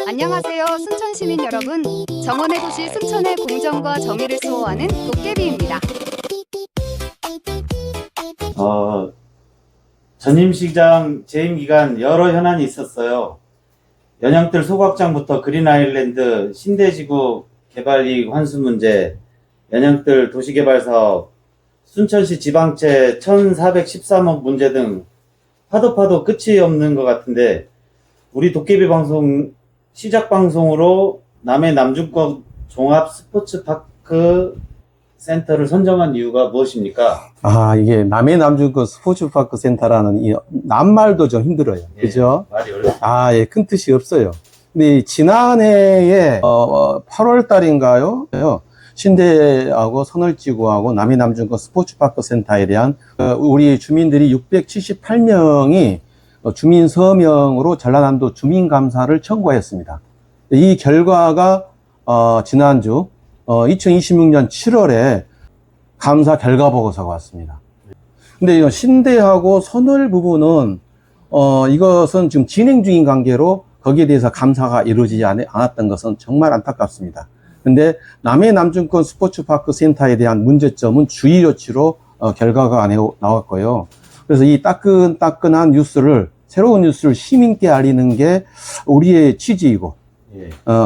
안녕하세요, 순천 시민 여러분. 정원의 도시 순천의 공정과 정의를 수호하는 도깨비입니다. 전임시장 재임 기간 여러 현안이 있었어요. 연양뜰 소각장부터 그린아일랜드, 신대지구 개발이익 환수 문제, 연양뜰 도시개발 사업, 순천시 지방채 1413억 문제 등 파도 끝이 없는 것 같은데, 우리 도깨비 방송 시작 방송으로 남해 남중권 종합 스포츠파크 센터를 선정한 이유가 무엇입니까? 이게 남해 남중권 스포츠파크 센터라는 이 낱말도 좀 힘들어요. 그죠? 말이 어렵습니다. 예, 큰 뜻이 없어요. 근데 지난해에 8월 달인가요? 신대하고 선월지구하고 남해 남중권 스포츠파크 센터에 대한 우리 주민들이 678명이 주민 서명으로 전라남도 주민감사를 청구하였습니다. 이 결과가 지난주 2026년 7월에 감사 결과 보고서가 왔습니다. 근데 이 신대하고 선월 부분은 이것은 지금 진행 중인 관계로 거기에 대해서 감사가 이루어지지 않았던 것은 정말 안타깝습니다. 근데 남해 남중권 스포츠파크 센터에 대한 문제점은 주의 조치로 결과가 나왔고요. 그래서 이 따끈따끈한 뉴스를, 새로운 뉴스를 시민께 알리는 게 우리의 취지이고,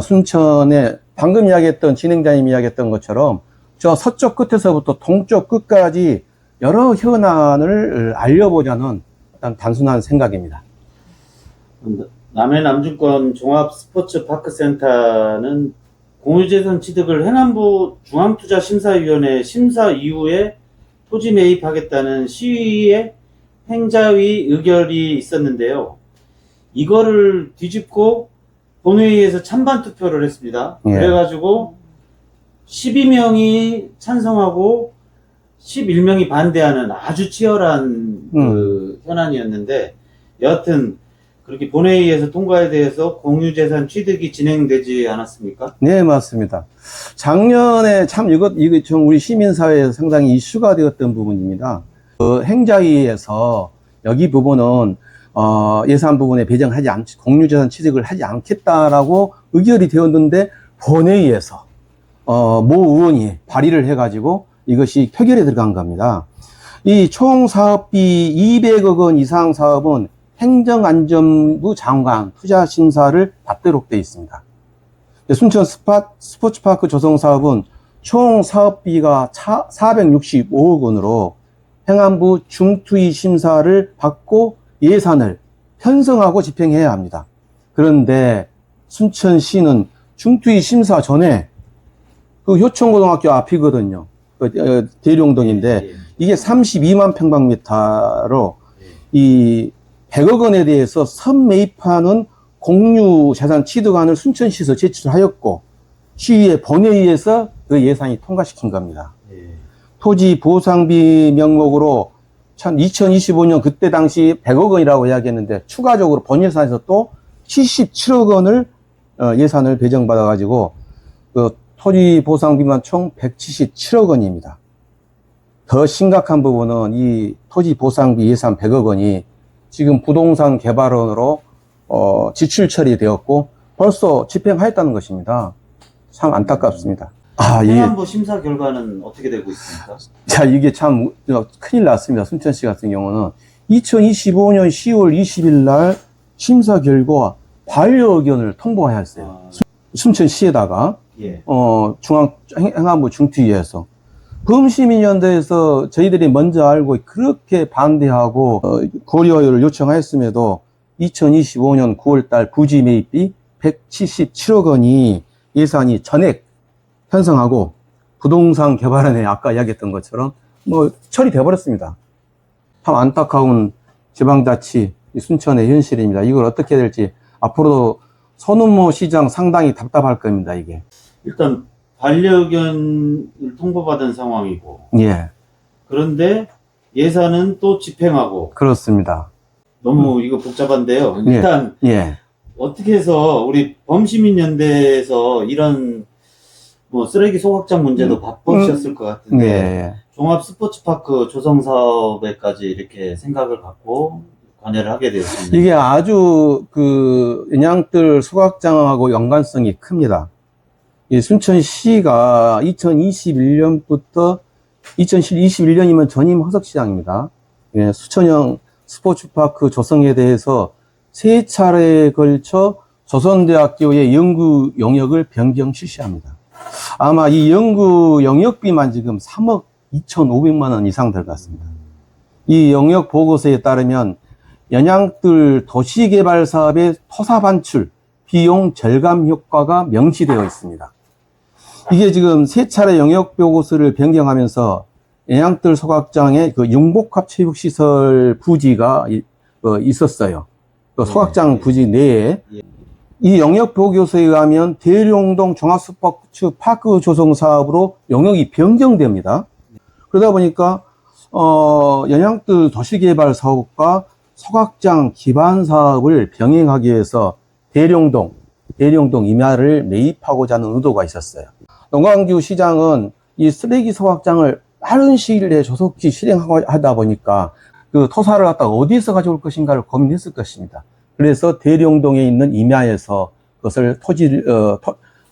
순천에 방금 이야기했던, 진행자님이 이야기했던 것처럼 저 서쪽 끝에서부터 동쪽 끝까지 여러 현안을 알려보자는 단순한 생각입니다. 남해 남중권 종합 스포츠파크 센터는 공유재산 취득을 행안부 중앙투자심사위원회 심사 이후에 토지 매입하겠다는 시의회 행자위 의결이 있었는데요. 이거를 뒤집고 본회의에서 찬반 투표를 했습니다. 그래가지고 12명이 찬성하고 11명이 반대하는 아주 치열한 그 현안이었는데, 여하튼 그렇게 본회의에서 통과에 대해서 공유재산 취득이 진행되지 않았습니까? 네, 맞습니다. 작년에 참 이거 좀 우리 시민사회에서 상당히 이슈가 되었던 부분입니다. 행자위에서 여기 부분은 예산 부분에 배정하지 않지, 공유재산 취득을 하지 않겠다라고 의결이 되었는데, 본회의에서 모 의원이 발의를 해가지고 이것이 표결에 들어간 겁니다. 이 총 사업비 200억 원 이상 사업은 행정안전부 장관 투자심사를 받도록 되어 있습니다. 순천 스포츠파크 조성 사업은 총 사업비가 465억 원으로 행안부 중투위 심사를 받고 예산을 편성하고 집행해야 합니다. 그런데 순천시는 중투위 심사 전에 그 효천고등학교 앞이거든요. 대룡동인데 이게 32만 평방미터로 이 100억 원에 대해서 선매입하는 공유재산 취득안을 순천시에서 제출하였고, 시의회 본회의에서 그 예산이 통과시킨 겁니다. 토지 보상비 명목으로 2025년 그때 당시 100억 원이라고 이야기했는데, 추가적으로 본예산에서 또 77억 원을 예산을 배정받아가지고 그 토지 보상비만 총 177억 원입니다. 더 심각한 부분은 이 토지 보상비 예산 100억 원이 지금 부동산 개발원으로 지출 처리되었고 벌써 집행하였다는 것입니다. 참 안타깝습니다. 행안부 심사 결과는 어떻게 되고 있습니까? 자, 이게 참 큰일 났습니다. 순천시 같은 경우는 2025년 10월 20일 날 심사 결과 반려 의견을 통보하였어요. 순천시에다가 행안부 중투위에서 범시민연대에서 저희들이 먼저 알고 그렇게 반대하고 고려를 요청하였음에도 2025년 9월달 부지 매입비 177억 원이 예산이 전액 편성하고 부동산 개발원에 아까 이야기했던 것처럼 처리돼 버렸습니다. 참 안타까운 지방자치 순천의 현실입니다. 이걸 어떻게 해야 될지 앞으로도 손은모 시장 상당히 답답할 겁니다. 이게 일단 반려견을 통보받은 상황이고, 그런데 예산은 또 집행하고. 그렇습니다. 너무 이거 복잡한데요. 일단 어떻게 해서 우리 범시민연대에서 이런 쓰레기 소각장 문제도 바쁘셨을 것 같은데 종합 스포츠파크 조성 사업에까지 이렇게 생각을 갖고 관여를 하게 되었습니다. 이게 아주 그 연양들 소각장하고 연관성이 큽니다. 이 순천시가 2021년부터 2021년이면 전임 허석시장입니다. 예, 수천형 스포츠파크 조성에 대해서 3차례에 걸쳐 조선대학교의 연구 영역을 변경 실시합니다. 아마 이 연구 영역비만 지금 3억 2,500만 원 이상 들어갔습니다. 이 영역 보고서에 따르면 연양들 도시개발 사업의 토사 반출, 비용 절감 효과가 명시되어 있습니다. 이게 지금 3차례 영역 보고서를 변경하면서 연양들 소각장에 그 융복합 체육시설 부지가 있었어요. 그 소각장 부지 내에. 이 영역 보고서에 의하면 대룡동 종합스포츠 파크 조성 사업으로 영역이 변경됩니다. 그러다 보니까 연양들 도시개발 사업과 소각장 기반 사업을 병행하기 위해서 대룡동 임야를 매입하고자 하는 의도가 있었어요. 노광규 시장은 이 쓰레기 소각장을 빠른 시일 내에 조속히 실행하다 보니까 그 토사를 갖다가 어디서 가져올 것인가를 고민했을 것입니다. 그래서 대룡동에 있는 임야에서 그것을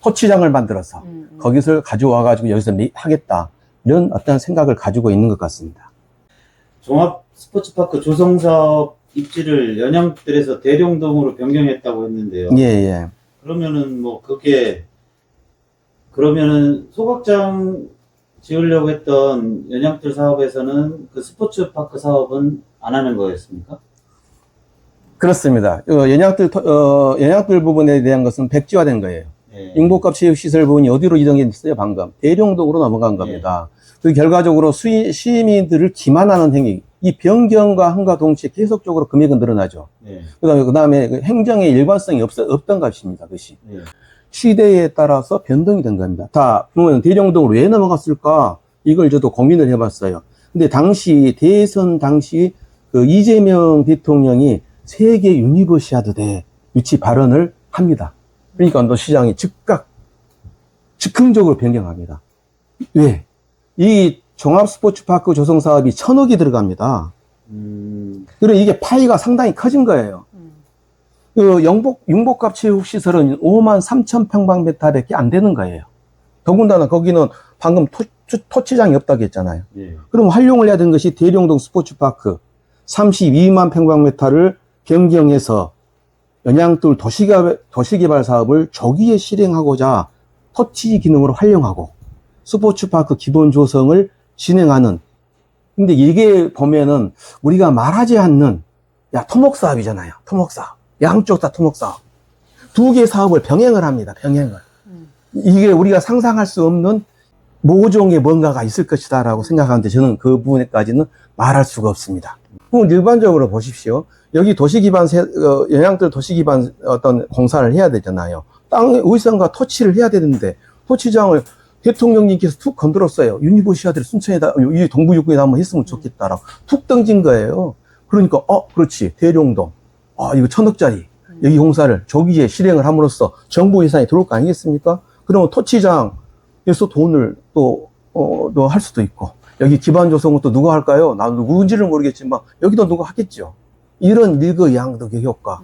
토치장을 만들어서 거기서 가져와 가지고 여기서 하겠다, 이런 어떤 생각을 가지고 있는 것 같습니다. 종합 스포츠파크 조성 사업 입지를 연양들에서 대룡동으로 변경했다고 했는데요. 예. 그러면은 그러면은 소각장 지으려고 했던 연양들 사업에서는 그 스포츠파크 사업은 안 하는 거였습니까? 그렇습니다. 연양들 부분에 대한 것은 백지화된 거예요. 예. 융복합 체육시설 부분이 어디로 이동했어요? 방금 대룡동으로 넘어간 겁니다. 그 결과적으로 시민들을 기만하는 행위, 이 변경과 함과 동시에 계속적으로 금액은 늘어나죠. 예. 그 다음에 그 행정의 일관성이 없던 것입니다. 그것이. 예. 시대에 따라서 변동이 된 겁니다. 다, 그러면 대룡동으로 왜 넘어갔을까? 이걸 저도 고민을 해봤어요. 근데 대선 당시 그 이재명 대통령이 세계 유니버시아드 대 유치 발언을 합니다. 그러니까 또 시장이 즉흥적으로 변경합니다. 왜? 이 종합 스포츠파크 조성 사업이 1,000억이 들어갑니다. 그리고 이게 파이가 상당히 커진 거예요. 그 융복합 체육시설은 53,000평방미터밖에 안 되는 거예요. 더군다나 거기는 방금 토치장이 없다고 했잖아요. 예. 그럼 활용을 해야 되는 것이 대룡동 스포츠파크 32만 평방미터를 변경해서 연양들 도시개발 사업을 조기에 실행하고자 토치 기능으로 활용하고 스포츠파크 기본 조성을 진행하는. 근데 이게 보면은 우리가 말하지 않는 토목사업이잖아요. 토목사업. 양쪽 다 토목사업. 2개 사업을 병행을 합니다. 병행을. 이게 우리가 상상할 수 없는 모종의 뭔가가 있을 것이다 라고 생각하는데 저는 그 부분에까지는 말할 수가 없습니다. 그럼 일반적으로 보십시오. 여기 연양들 도시기반 어떤 공사를 해야 되잖아요. 땅의 의상과 토치를 해야 되는데 토치장을 대통령님께서 툭 건드렸어요. 유니버시아드를 순천에다, 이 동부육군에다 한번 했으면 좋겠다라고 툭 던진 거예요. 그러니까 그렇지, 대룡동, 이거 1,000억짜리 여기 공사를 조기에 실행을 함으로써 정부 예산이 들어올 거 아니겠습니까? 그러면 토치장에서 돈을 또 할 수도 있고, 여기 기반 조성은 또 누가 할까요? 나 누구인지를 모르겠지만 여기도 누가 하겠죠. 이런 일거양득의 효과.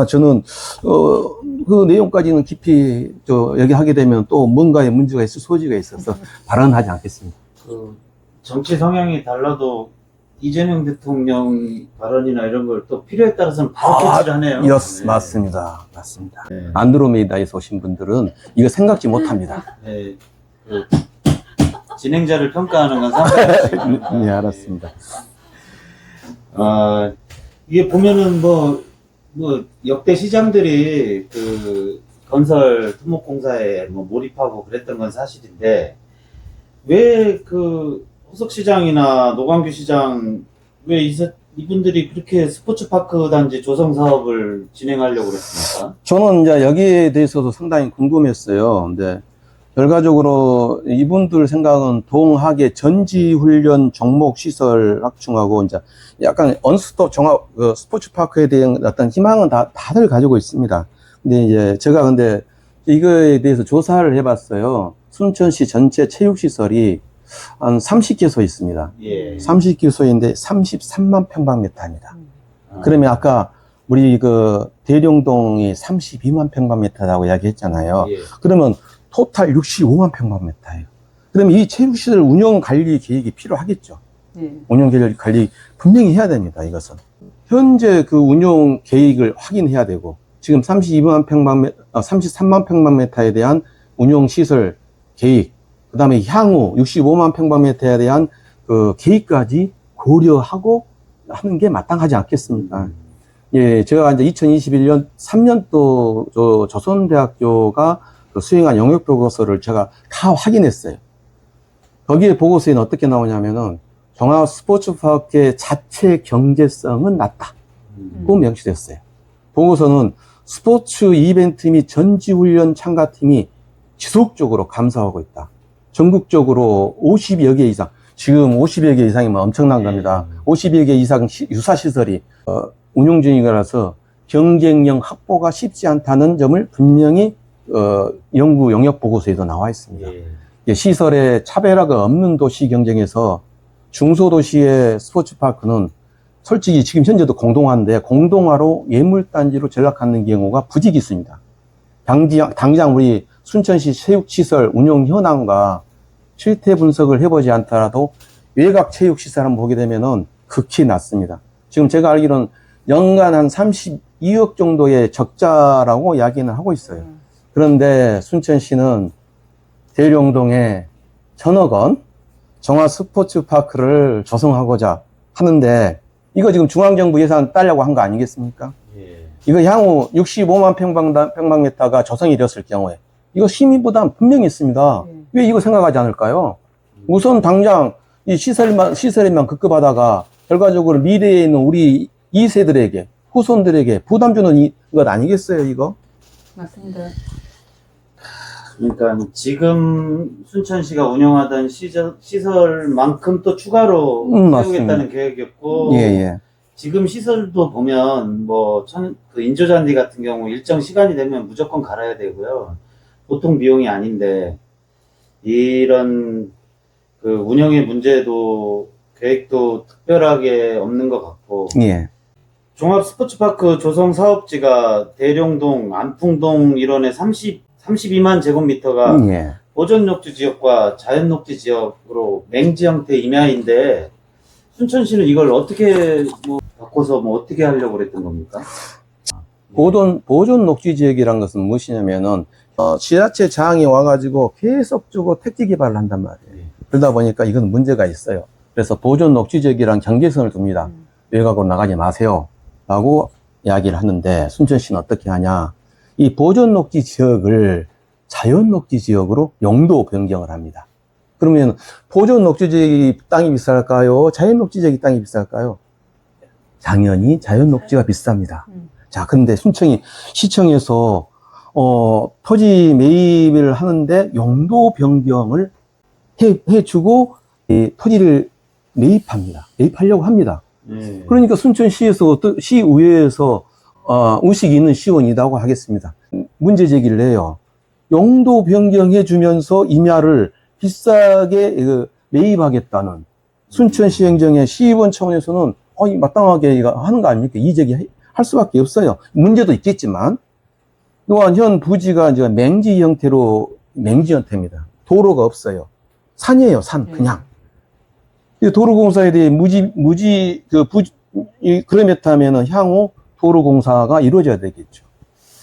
저는 그 내용까지는 깊이 얘기하게 되면 또 뭔가의 문제가 있을 소지가 있어서 발언하지 않겠습니다. 그 정치 성향이 달라도 이재명 대통령 발언이나 이런 걸 또 필요에 따라서는 바로 캐치를 하네요. 네. 맞습니다. 네. 안드로메다에서 오신 분들은 이거 생각지 못합니다. 네. 그 진행자를 평가하는 건 상관없이. 네, 알았습니다. 이게 보면은 뭐 역대 시장들이 그 건설 토목공사에 몰입하고 그랬던 건 사실인데, 왜 그 호석 시장이나 노광규 시장, 왜 이분들이 그렇게 스포츠파크 단지 조성 사업을 진행하려고 그랬습니까? 저는 이제 여기에 대해서도 상당히 궁금했어요. 근데 결과적으로 이분들 생각은 동학의 전지훈련 종목시설 확충하고 이제 약간 언스톱 종합 스포츠파크에 대한 어떤 희망은 다들 가지고 있습니다. 근데 이제 제가 근데 이거에 대해서 조사를 해봤어요. 순천시 전체 체육시설이 한 30개소 있습니다. 예. 30개소인데 33만 평방미터입니다. 그러면 아까 우리 그 대령동이 32만 평방미터라고 이야기했잖아요. 예. 그러면 토탈 65만 평방미터예요. 그러면 이 체육시설 운영 관리 계획이 필요하겠죠. 운영 관리 분명히 해야 됩니다. 이것은 현재 그 운영 계획을 확인해야 되고 지금 33만 평방미터에 대한 운영 시설 계획, 그다음에 향후 65만 평방미터에 대한 그 계획까지 고려하고 하는 게 마땅하지 않겠습니까? 예, 제가 이제 2021년 3년도 조선대학교가 그 수행한 영역 보고서를 제가 다 확인했어요. 거기에 보고서에는 어떻게 나오냐면은 종합 스포츠파크의 자체 경제성은 낮다고 명시됐어요. 보고서는 스포츠 이벤트 및 전지훈련 참가팀이 지속적으로 감소하고 있다. 전국적으로 50여 개 이상, 지금 50여 개 이상이면 엄청난 겁니다. 50여 개 이상 유사시설이 운용 중이라서 경쟁력 확보가 쉽지 않다는 점을 분명히 연구 영역 보고서에도 나와 있습니다. 시설에 차별화가 없는 도시 경쟁에서 중소도시의 스포츠파크는 솔직히 지금 현재도 공동화인데 공동화로 예물단지로 전락하는 경우가 부지기수입니다. 당장 우리 순천시 체육시설 운영 현황과 실태 분석을 해보지 않더라도 외곽 체육시설 한번 보게 되면은 극히 낮습니다. 지금 제가 알기로는 연간 한 32억 정도의 적자라고 이야기는 하고 있어요. 그런데 순천시는 대령동에 1,000억 원 종합 스포츠파크를 조성하고자 하는데 이거 지금 중앙정부 예산 따려고 한 거 아니겠습니까? 예. 이거 향후 65만 평방미터가 조성이 되었을 경우에 이거 시민 부담 분명히 있습니다. 왜 이거 생각하지 않을까요? 우선 당장 이 시설에만 급급하다가 결과적으로 미래에 있는 우리 2세들에게 후손들에게 부담 주는 것 아니겠어요, 이거? 맞습니다. 그러니까 지금 순천시가 운영하던 시설만큼 또 추가로 세우겠다는 계획이었고, 예, 예. 지금 시설도 보면 그 인조잔디 같은 경우 일정 시간이 되면 무조건 갈아야 되고요. 보통 비용이 아닌데 이런 그 운영의 문제도 계획도 특별하게 없는 것 같고, 예. 종합 스포츠파크 조성 사업지가 대령동, 안풍동 일원의 32만 제곱미터가 예. 보존녹지 지역과 자연녹지 지역으로 맹지 형태 임야인데 순천시는 이걸 어떻게 바꿔서 어떻게 하려고 그랬던 겁니까? 보존 녹지 지역이란 것은 무엇이냐면은 지자체 장이 와가지고 계속적으로 택지 개발을 한단 말이에요. 그러다 보니까 이건 문제가 있어요. 그래서 보존 녹지 지역이랑 경계선을 둡니다. 외곽으로 나가지 마세요 라고 이야기를 하는데 순천시는 어떻게 하냐, 이 보존 녹지 지역을 자연 녹지 지역으로 용도 변경을 합니다. 그러면 보존 녹지 지역이 땅이 비쌀까요? 자연 녹지 지역이 땅이 비쌀까요? 당연히 자연 녹지가 비쌉니다. 자, 그런데 시청에서 토지 매입을 하는데 용도 변경을 해주고 이 토지를 매입하려고 합니다. 그러니까 순천시에서 시의회에서 의식이 있는 시원이라고 하겠습니다. 문제 제기를 해요. 용도 변경해 주면서 임야를 비싸게 매입하겠다는 순천시 행정의 시의원 차원에서는 마땅하게 하는 거 아닙니까? 이의제기 할 수밖에 없어요. 문제도 있겠지만 또한 현 부지가 이제 맹지 형태입니다. 도로가 없어요. 산이에요, 산 그냥. 도로공사에 대해 그렇다면은 향후 도로공사가 이루어져야 되겠죠.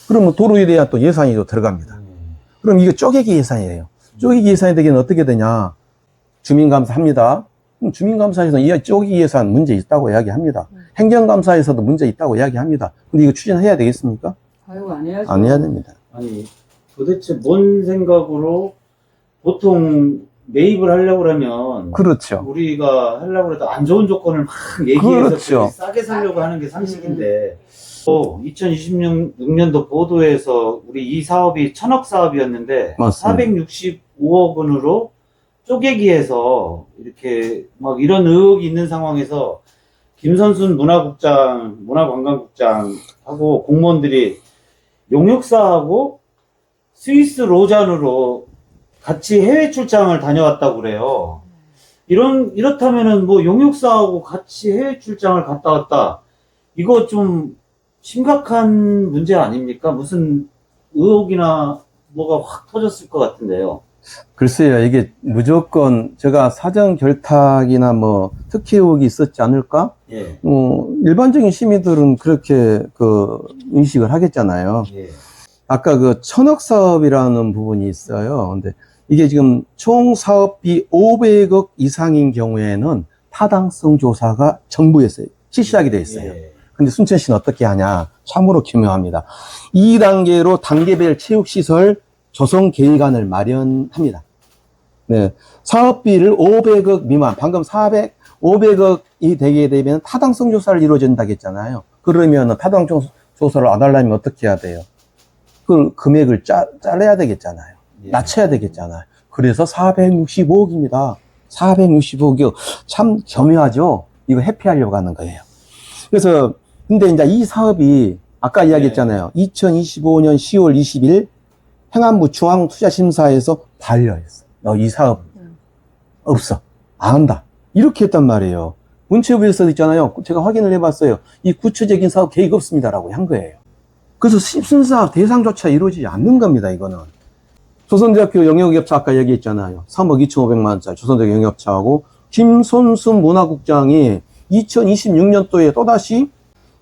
그러면 도로에 대한 또 예산이 또 들어갑니다. 그럼 이거 쪼개기 예산이에요. 쪼개기 예산이 되기는 어떻게 되냐? 주민감사 합니다. 주민감사에서는 이 쪼개기 예산 문제 있다고 이야기합니다. 행정감사에서도 문제 있다고 이야기합니다. 근데 이거 추진해야 되겠습니까? 아이고, 안 해야죠. 안 해야 됩니다. 아니 도대체 뭔 생각으로 보통 매입을 하려고 그러면 그렇죠. 우리가 하려고 해도 안 좋은 조건을 막 얘기해서 그렇죠. 싸게 살려고 하는 게 상식인데 2026년도 보도에서 우리 이 사업이 1,000억 사업이었는데 맞습니다. 465억 원으로 쪼개기해서 이렇게 막 이런 의혹이 있는 상황에서 김선순 문화관광국장하고 공무원들이 용역사하고 스위스 로잔으로 같이 해외 출장을 다녀왔다고 그래요. 이렇다면은 용역사하고 같이 해외 출장을 갔다 왔다. 이거 좀 심각한 문제 아닙니까? 무슨 의혹이나 뭐가 확 터졌을 것 같은데요. 글쎄요, 이게 무조건 제가 사전 결탁이나 뭐 특혜 의혹이 있었지 않을까? 예. 일반적인 시민들은 그렇게 그 인식을 하겠잖아요. 예. 아까 그 천억 사업이라는 부분이 있어요. 근데 이게 지금 총 사업비 500억 이상인 경우에는 타당성 조사가 정부에서 실시하게 돼 있어요. 예. 근데 순천시는 어떻게 하냐? 참으로 기묘합니다. 2단계로 단계별 체육시설 조성 계획안을 마련합니다. 네. 사업비를 500억 미만, 방금 500억이 되게 되면 타당성 조사를 이루어진다고 했잖아요. 그러면 타당성 조사를 안 하려면 어떻게 해야 돼요? 그 금액을 잘라야 되겠잖아요. 예. 낮춰야 되겠잖아요. 그래서 465억입니다. 465억. 참 겸묘하죠? 이거 회피하려고 하는 거예요. 그래서, 근데 이제 이 사업이 아까 이야기했잖아요. 2025년 10월 20일 행안부 중앙투자심사에서 반려했어요. 이 사업 없어. 안 한다. 이렇게 했단 말이에요. 문체부에서 있잖아요. 제가 확인을 해봤어요. 이 구체적인 사업 계획 없습니다라고 한 거예요. 그래서 순사 대상조차 이루어지지 않는 겁니다, 이거는. 조선대학교 영역협차 아까 얘기했잖아요. 3억 2,500만 원짜리 조선대학교 영역협차하고 김손순 문화국장이 2026년도에 또다시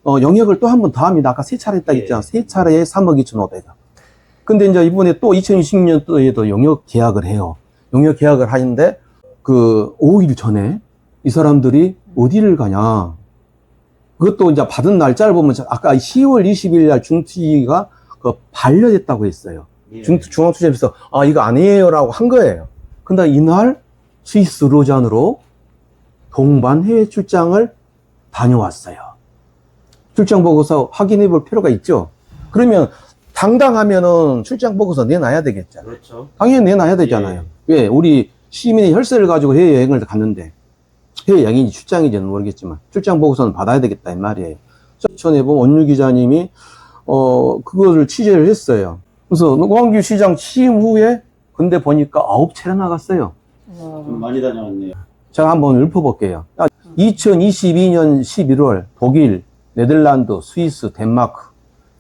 영역을 또 한 번 더 합니다. 아까 세 차례 했다고 했잖아요. 세 차례에 3억 2,500원. 근데 이제 이번에 또 2026년도에도 영역 계약을 해요. 영역 계약을 하는데 그 5일 전에 이 사람들이 어디를 가냐. 그것도 이제 받은 날짜를 보면 아까 10월 20일 날 중투가 그 반려됐다고 했어요. 예. 중앙투자에서 이거 아니에요라고 한 거예요. 근데 이날 스위스 로잔으로 동반 해외 출장을 다녀왔어요. 출장 보고서 확인해 볼 필요가 있죠. 그러면 당당하면은 출장 보고서 내놔야 되겠죠. 그렇죠. 당연히 내놔야 되잖아요. 왜? 우리 시민의 혈세를 가지고 해외여행을 갔는데 해외여행인지 출장인지는 모르겠지만 출장 보고서는 받아야 되겠다 이 말이에요. 전에 보면 원유 기자님이 그거를 취재를 했어요. 그래서 노광규 시장 취임 후에 근데 보니까 9차례 나갔어요. 좀 많이 다녀왔네요. 제가 한번 읊어볼게요. 2022년 11월 독일, 네덜란드, 스위스, 덴마크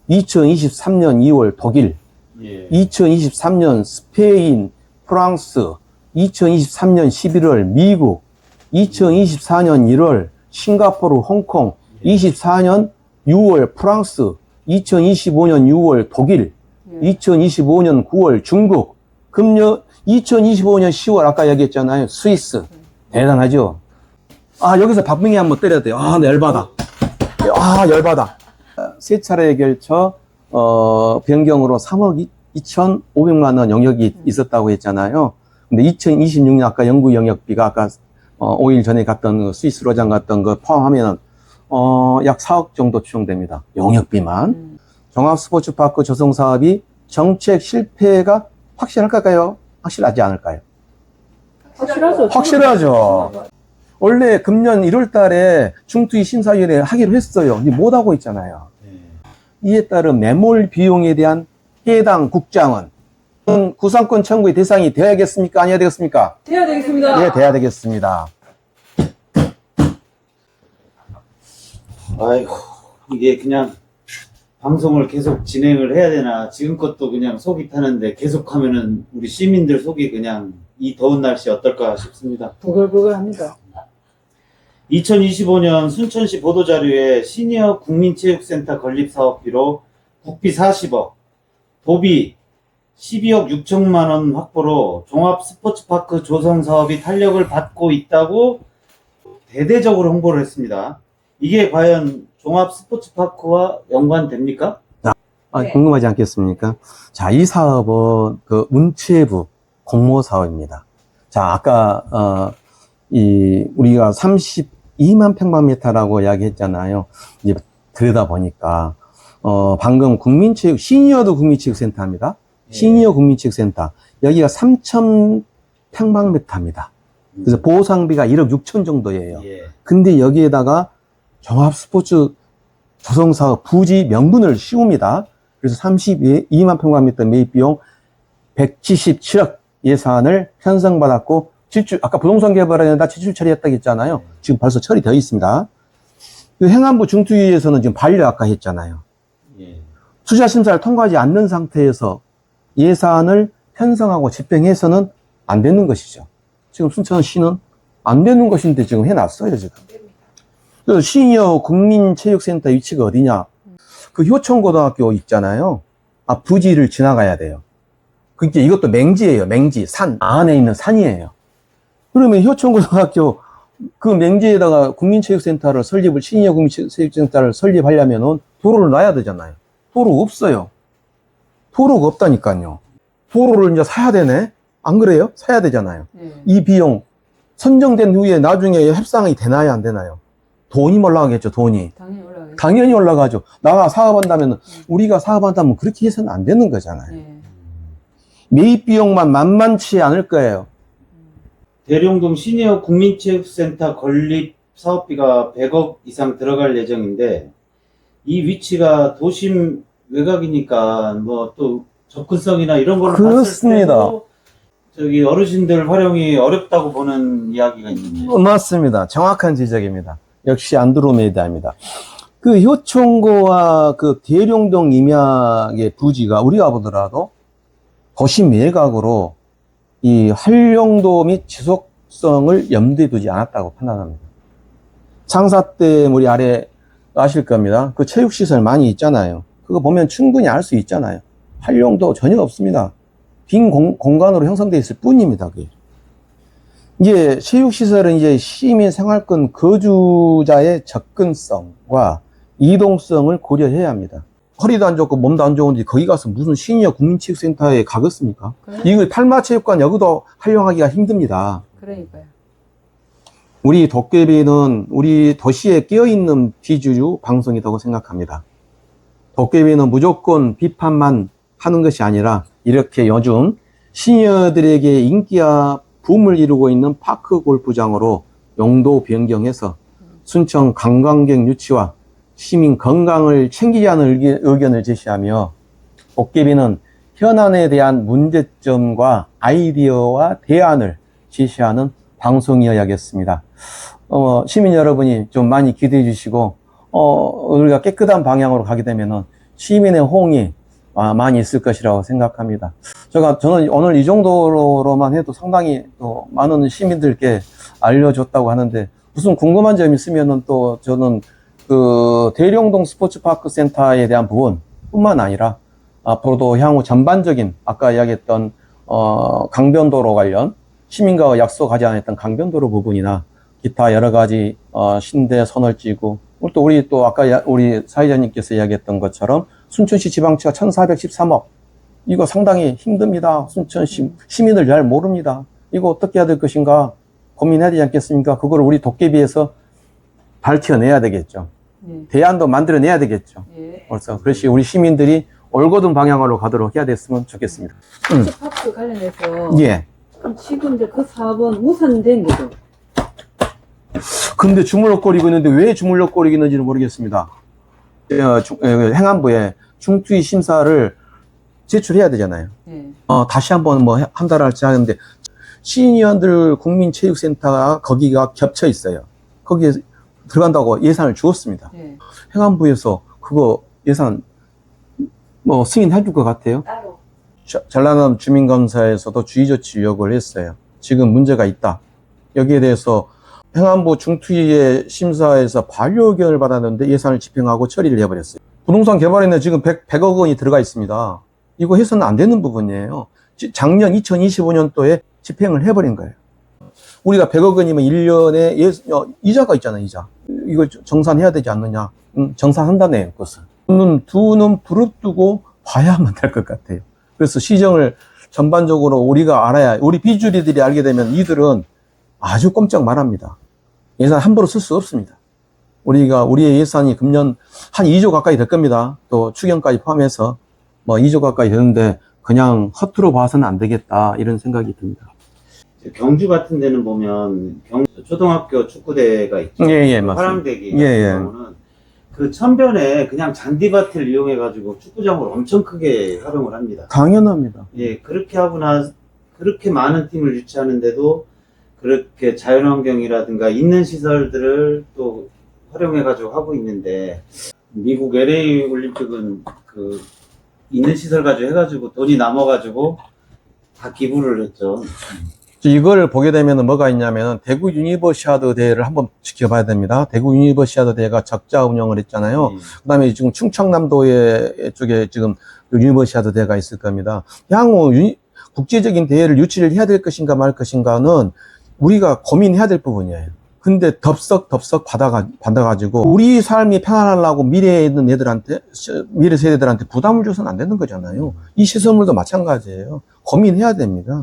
2023년 2월 독일, 예. 2023년 스페인, 프랑스, 2023년 11월 미국, 2024년 1월 싱가포르, 홍콩, 24년 6월 프랑스, 2025년 6월 독일, 2025년 9월 중국, 금년 2025년 10월 아까 얘기했잖아요. 스위스. 대단하죠? 여기서 박빙이 한번 때려야 돼요. 나 열받아. 열받아. 세 차례에 걸쳐 변경으로 3억 2,500만 원 영역이 있었다고 했잖아요. 근데 2026년 아까 영구 영역비가 아까 5일 전에 갔던 스위스 로장 갔던 거 포함하면 약 4억 정도 추정됩니다. 영역비만. 종합스포츠파크 조성 사업이 정책 실패가 확실할까요? 확실하지 않을까요? 확실하죠. 확실하죠. 원래 금년 1월 달에 중투위 심사위원회 하기로 했어요. 근데 못하고 있잖아요. 예. 이에 따른 매몰 비용에 대한 해당 국장은 구상권 청구의 대상이 되어야겠습니까? 아니어야 되겠습니까? 돼야 되겠습니다. 네, 돼야 되겠습니다. 아이고, 이게 그냥 방송을 계속 진행을 해야 되나. 지금껏도 그냥 속이 타는데 계속하면은 우리 시민들 속이 그냥 이 더운 날씨 어떨까 싶습니다. 부글부글합니다. 2025년 순천시 보도자료에 시니어 국민체육센터 건립사업비로 국비 40억, 도비 12억 6천만 원 확보로 종합스포츠파크 조성 사업이 탄력을 받고 있다고 대대적으로 홍보를 했습니다. 이게 과연 종합스포츠파크와 연관됩니까? 네. 궁금하지 않겠습니까? 자, 이 사업은 그 문체부 공모 사업입니다. 자, 아까 우리가 32만 평방미터라고 이야기했잖아요. 이제 들여다 보니까 방금 시니어도 국민체육센터입니다. 시니어 국민체육센터 여기가 3,000 평방미터입니다. 그래서 보상비가 1억 6천 정도예요. 예. 근데 근데 여기에다가 종합스포츠 조성사업 부지 명분을 씌웁니다. 그래서 32만 평방미터 매입 비용 177억 예산을 편성받았고 아까 부동산 개발에다 지출 처리했다고 했잖아요. 지금 벌써 처리되어 있습니다. 그 행안부 중투위에서는 지금 반려 아까 했잖아요. 예. 투자 심사를 통과하지 않는 상태에서 예산을 편성하고 집행해서는 안 되는 것이죠. 지금 순천시는 안 되는 것인데 지금 해놨어요, 지금. 그래서 시니어 국민체육센터 위치가 어디냐? 그 효천고등학교 있잖아요. 아, 부지를 지나가야 돼요. 그러니까 이것도 맹지예요, 맹지. 산 안에 있는 산이에요. 그러면 효천고등학교 그 맹지에다가 국민체육센터를 시니어 국민체육센터를 설립하려면은 도로를 놔야 되잖아요. 도로 없어요. 도로가 없다니까요. 도로를 이제 사야 되네? 안 그래요? 사야 되잖아요. 네. 이 비용 선정된 후에 나중에 협상이 되나요, 안 되나요? 돈이 올라가겠죠, 돈이. 당연히 올라가요. 당연히 올라가죠. 나가 사업한다면, 우리가 사업한다면 그렇게 해서는 안 되는 거잖아요. 네. 매입 비용만 만만치 않을 거예요. 대룡동 시니어 국민체육센터 건립 사업비가 100억 이상 들어갈 예정인데, 이 위치가 도심 외곽이니까 뭐 또 접근성이나 이런 걸로 그렇습니다. 봤을 때도 저기 어르신들 활용이 어렵다고 보는 이야기가 있는데. 맞습니다. 정확한 지적입니다. 역시 안드로메다입니다. 그 효천고와 그 대룡동 임약의 부지가 우리가 보더라도 도심 외곽으로 이 활용도 및 지속성을 염두에 두지 않았다고 판단합니다. 창사 때 우리 아래 아실 겁니다. 그 체육시설 많이 있잖아요. 그거 보면 충분히 알 수 있잖아요. 활용도 전혀 없습니다. 빈 공간으로 형성되어 있을 뿐입니다. 그게. 이게 체육시설은 이제 시민 생활권 거주자의 접근성과 이동성을 고려해야 합니다. 허리도 안 좋고 몸도 안 좋은데 거기 가서 무슨 시니어 국민체육센터에 가겠습니까? 그래? 이걸 탈마체육관 여기도 활용하기가 힘듭니다. 그러니까요. 우리 도깨비는 우리 도시에 끼어있는 비주류 방송이라고 생각합니다. 도깨비는 무조건 비판만 하는 것이 아니라 이렇게 요즘 시니어들에게 인기와 붐을 이루고 있는 파크 골프장으로 용도 변경해서 순천 관광객 유치와 시민 건강을 챙기자는 의견을 제시하며 도깨비는 현안에 대한 문제점과 아이디어와 대안을 제시하는 방송이어야겠습니다. 시민 여러분이 좀 많이 기대해 주시고 우리가 깨끗한 방향으로 가게 되면은 시민의 호응이 많이 있을 것이라고 생각합니다. 저는 오늘 이 정도로만 해도 상당히 또 많은 시민들께 알려줬다고 하는데 무슨 궁금한 점 있으면은 또 저는 그 대룡동 스포츠파크 센터에 대한 부분뿐만 아니라 앞으로도 향후 전반적인 아까 이야기했던 강변도로 관련 시민과 약속하지 않았던 강변도로 부분이나 기타 여러 가지 신대 선월지구 또 우리 또 아까 우리 사회자님께서 이야기했던 것처럼 순천시 지방치가 1413억 이거 상당히 힘듭니다. 순천시 시민들 잘 모릅니다. 이거 어떻게 해야 될 것인가 고민해야 되지 않겠습니까? 그걸 우리 도깨비에서 밝혀내야 되겠죠. 대안도 만들어내야 되겠죠. 예. 그래서 그렇지 우리 시민들이 올곧은 방향으로 가도록 해야 됐으면 좋겠습니다. 스포츠 관련해서 예. 그럼 지금 이제 그 사업은 무산된 거죠? 근데 주물럭거리고 있는데 왜 주물럭거리고 있는지는 모르겠습니다. 행안부에 중투위 심사를 제출해야 되잖아요. 네. 다시 한번 뭐 한 달 할지 하는데 시니어들 국민체육센터가 거기가 겹쳐 있어요. 거기에 들어간다고 예산을 주었습니다. 네. 행안부에서 그거 예산 뭐 승인해 줄 것 같아요. 따로. 전라남 주민감사에서도 주의조치 요구를 했어요. 지금 문제가 있다. 여기에 대해서 행안부 중투위의 심사에서 반려 의견을 받았는데 예산을 집행하고 처리를 해버렸어요. 부동산 개발에는 지금 100억 원이 들어가 있습니다. 이거 해서는 안 되는 부분이에요. 작년 2025년도에 집행을 해버린 거예요. 우리가 100억 원이면 1년에 이자가 있잖아요, 이자. 이거 정산해야 되지 않느냐. 정산한다네요, 그것을. 두 눈 부릅뜨고 봐야만 될 것 같아요. 그래서 시정을 전반적으로 우리가 알아야, 우리 비주류들이 알게 되면 이들은 아주 꼼짝 말합니다. 예산 함부로 쓸 수 없습니다. 우리의 예산이 금년 한 2조 가까이 될 겁니다. 또 추경까지 포함해서 뭐 2조 가까이 되는데 그냥 허투루 봐서는 안 되겠다 이런 생각이 듭니다. 경주 같은 데는 보면 초등학교 축구대가 있죠. 예, 맞습니다. 화랑대기 같은 예. 경우는 그 천변에 그냥 잔디밭을 이용해가지고 축구장을 엄청 크게 활용을 합니다. 당연합니다. 예, 그렇게 하고 그렇게 많은 팀을 유치하는데도 그렇게 자연환경이라든가 있는 시설들을 또 활용해가지고 하고 있는데, 미국 LA 올림픽은 그 있는 시설 가지고 해가지고 돈이 남아가지고 다 기부를 했죠. 이걸 보게 되면 뭐가 있냐면 대구 유니버시아드 대회를 한번 지켜봐야 됩니다. 대구 유니버시아드 대회가 적자 운영을 했잖아요. 그다음에 지금 충청남도에 쪽에 지금 유니버시아드 대회가 있을 겁니다. 향후 국제적인 대회를 유치를 해야 될 것인가 말 것인가는 우리가 고민해야 될 부분이에요. 근데 덥석 받아가지고 우리 삶이 편안하려고 미래에 있는 애들한테, 미래 세대들한테 부담을 줘서는 안 되는 거잖아요. 이 시설물도 마찬가지예요. 고민해야 됩니다.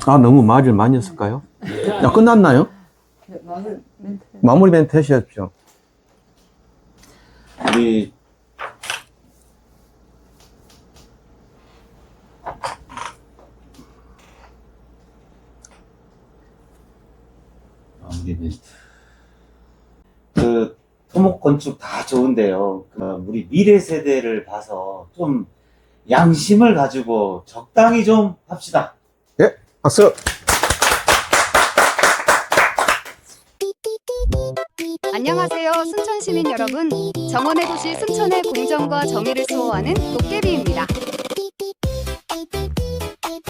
아, 너무 말을 많이 했을까요? 야, 끝났나요? 마무리 멘트 하셔야죠. 우리 그 토목 건축 다 좋은데요. 우리 미래 세대를 봐서 좀 양심을 가지고 적당히 좀 합시다. 예, 박수! 안녕하세요, 순천 시민 여러분. 정원의 도시 순천의 공정과 정의를 수호하는 도깨비입니다.